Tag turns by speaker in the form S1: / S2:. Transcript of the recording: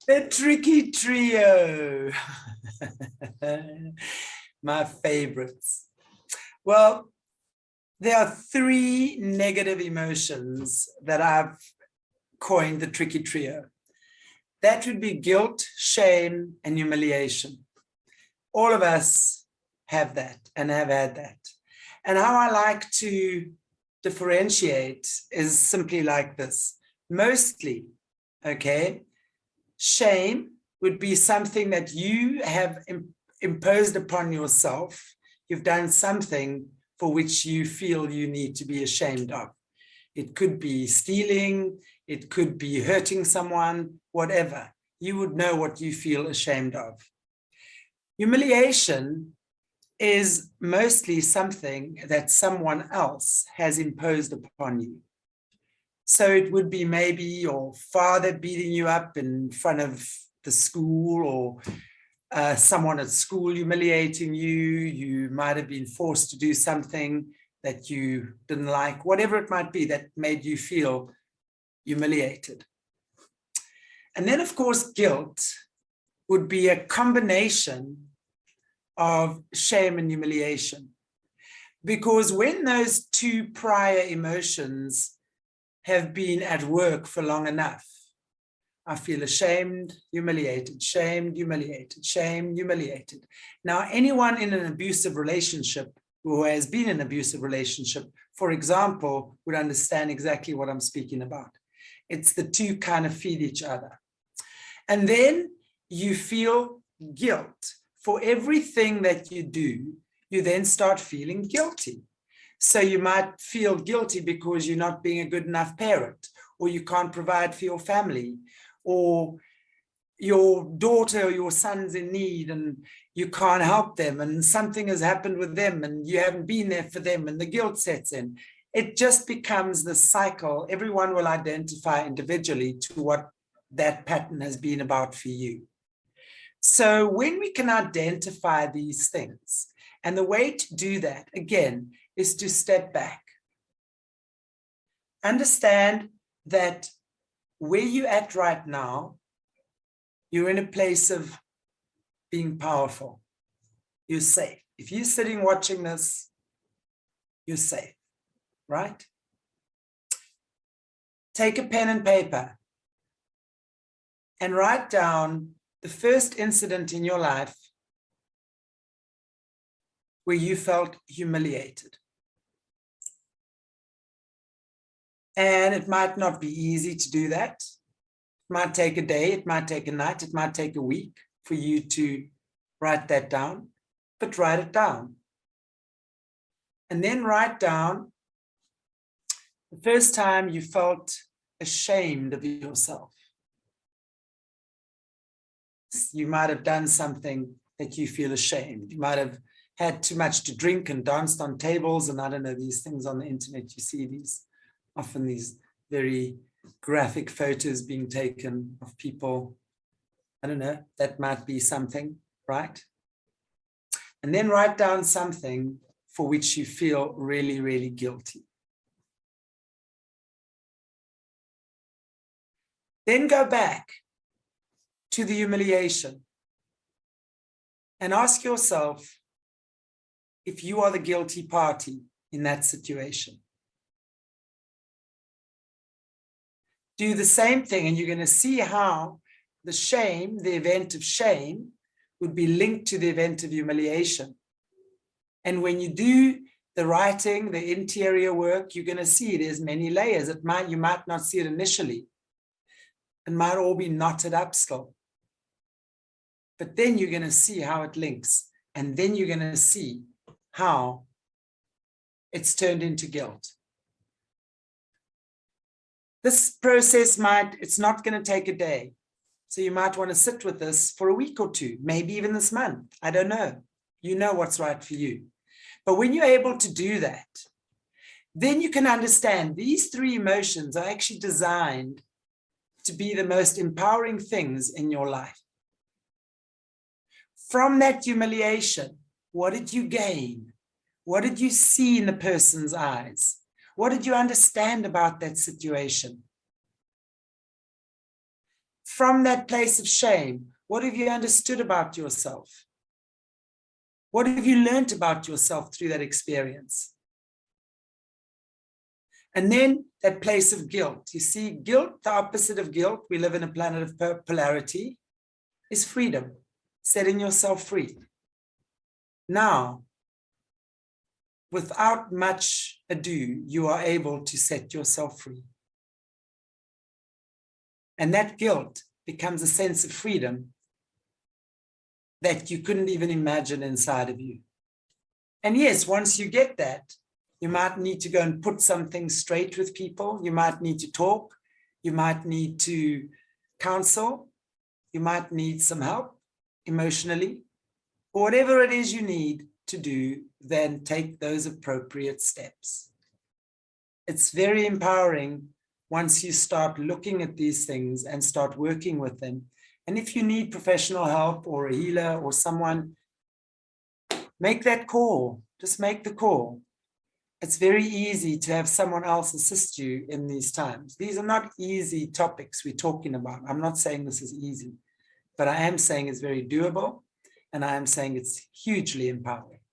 S1: The tricky trio. My favorites. Well, there are three negative emotions that I've coined the tricky trio. That would be guilt, shame, and humiliation. All of us have that and have had that. And how I like to differentiate is simply like this. Mostly, okay, shame would be something that you have imposed upon yourself. You've done something for which you feel you need to be ashamed of. It could be stealing, it could be hurting someone, whatever. You would know what you feel ashamed of. Humiliation is mostly something that someone else has imposed upon you. So it would be maybe your father beating you up in front of the school, or someone at school humiliating you. You might have been forced to do something that you didn't like, whatever it might be that made you feel humiliated. And then, of course, guilt would be a combination of shame and humiliation. Because when those two prior emotions have been at work for long enough, I feel ashamed, humiliated, shamed, humiliated, shamed, humiliated. Now, anyone in an abusive relationship who has been in an abusive relationship, for example, would understand exactly what I'm speaking about. It's the two kind of feed each other. And then you feel guilt for everything that you do. You then start feeling guilty. So you might feel guilty because you're not being a good enough parent, or you can't provide for your family, or your daughter or your son's in need and you can't help them, and something has happened with them and you haven't been there for them, and the guilt sets in. It just becomes the cycle. Everyone will identify individually to what that pattern has been about for you. So when we can identify these things, and the way to do that, again, is to step back. Understand that where you're at right now, you're in a place of being powerful. You're safe. If you're sitting watching this, you're safe, right? Take a pen and paper and write down the first incident in your life where you felt humiliated. And it might not be easy to do that. It might take a day, it might take a night, it might take a week for you to write that down, but write it down. And then write down the first time you felt ashamed of yourself. You might have done something that you feel ashamed. You might have had too much to drink and danced on tables, and I don't know, these things on the internet, you see these, often these very graphic photos being taken of people. I don't know, that might be something, right? And then write down something for which you feel really, really guilty. Then go back to the humiliation and ask yourself if you are the guilty party in that situation. Do the same thing, and you're going to see how the shame, the event of shame, would be linked to the event of humiliation. And when you do the writing, the interior work, you're going to see there's many layers. You might not see it initially. It might all be knotted up still. But then you're going to see how it links. And then you're going to see how it's turned into guilt. This process it's not going to take a day. So you might want to sit with this for a week or two, maybe even this month. I don't know. You know what's right for you. But when you're able to do that, then you can understand these three emotions are actually designed to be the most empowering things in your life. From that humiliation, what did you gain? What did you see in the person's eyes? What did you understand about that situation? From that place of shame, what have you understood about yourself? What have you learned about yourself through that experience? And then that place of guilt. You see, guilt, the opposite of guilt, we live in a planet of polarity, is freedom, setting yourself free. Now, without much ado, you are able to set yourself free. And that guilt becomes a sense of freedom that you couldn't even imagine inside of you. And yes, once you get that, you might need to go and put something straight with people. You might need to talk. You might need to counsel. You might need some help emotionally. Or whatever it is you need to do, then take those appropriate steps. It's very empowering once you start looking at these things and start working with them. And if you need professional help or a healer or someone, make that call. Just make the call. It's very easy to have someone else assist you in these times. These are not easy topics we're talking about. I'm not saying this is easy, but I am saying it's very doable, and I am saying it's hugely empowering.